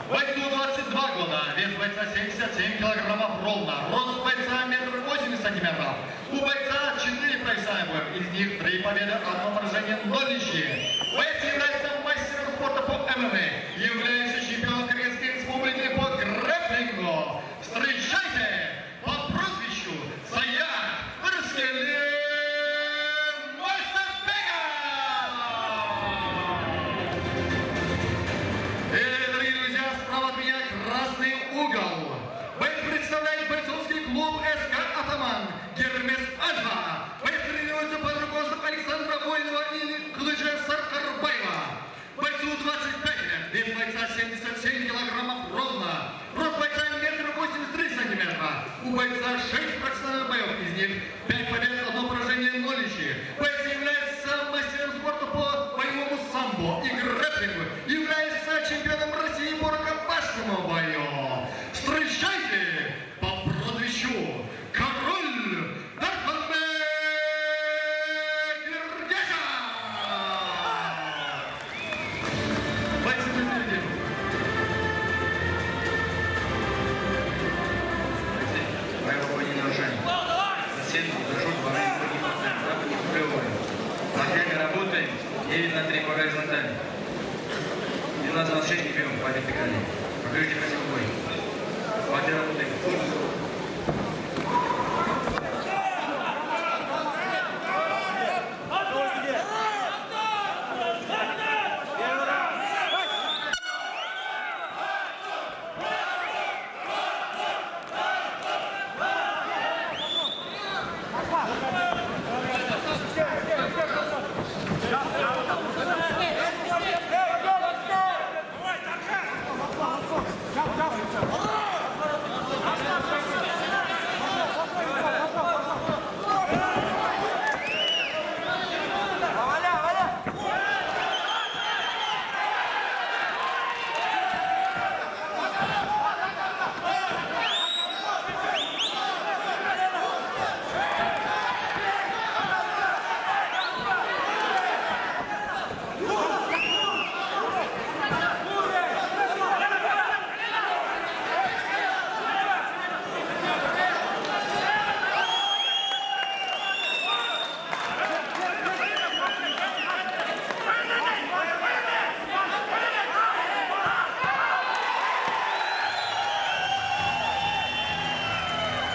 Бойцу 22 года, вес бойца 77 килограммов ровно, рост бойца 1,80 сантиметров. У бойца 4 пояса боев, из них 3 победы, 1 поражение, 0 ничьи. Боец является мастером спорта по ММА, является чемпионом Корейской Республики по грэпплингу. Встречайте по прозвищу Саян Вырскелен Мастер-Бега! И, дорогие друзья, справа от меня красный угол. Боец представляет бойцовский клуб СК «Атаман» Гермес Альфа. Боец тренируется под руководством Александра Вольного и Кылыча Саркарбаева. Бойцу 25 лет, вес бойца 77 килограммов ровно. Рост бойца 1,83 сантиметра. У бойца 6 профессиональных боев, из них 5 побед, 1 поражение, 0 ничьих. Боец является мастером спорта по боевому самбо и грэпплингу. Является чемпионом России по рукопашному бою. Встречайте по прозвищу Король Дарханбек Вердяжа! Бойцы президент. Правила боя не нарушаем. Затем зажжут во время боя. Ногами работаем, 9 на 3 по горизонтали. 12 на 6 не берем по вертикали. Покажите красивый бой. Смотри, работаем.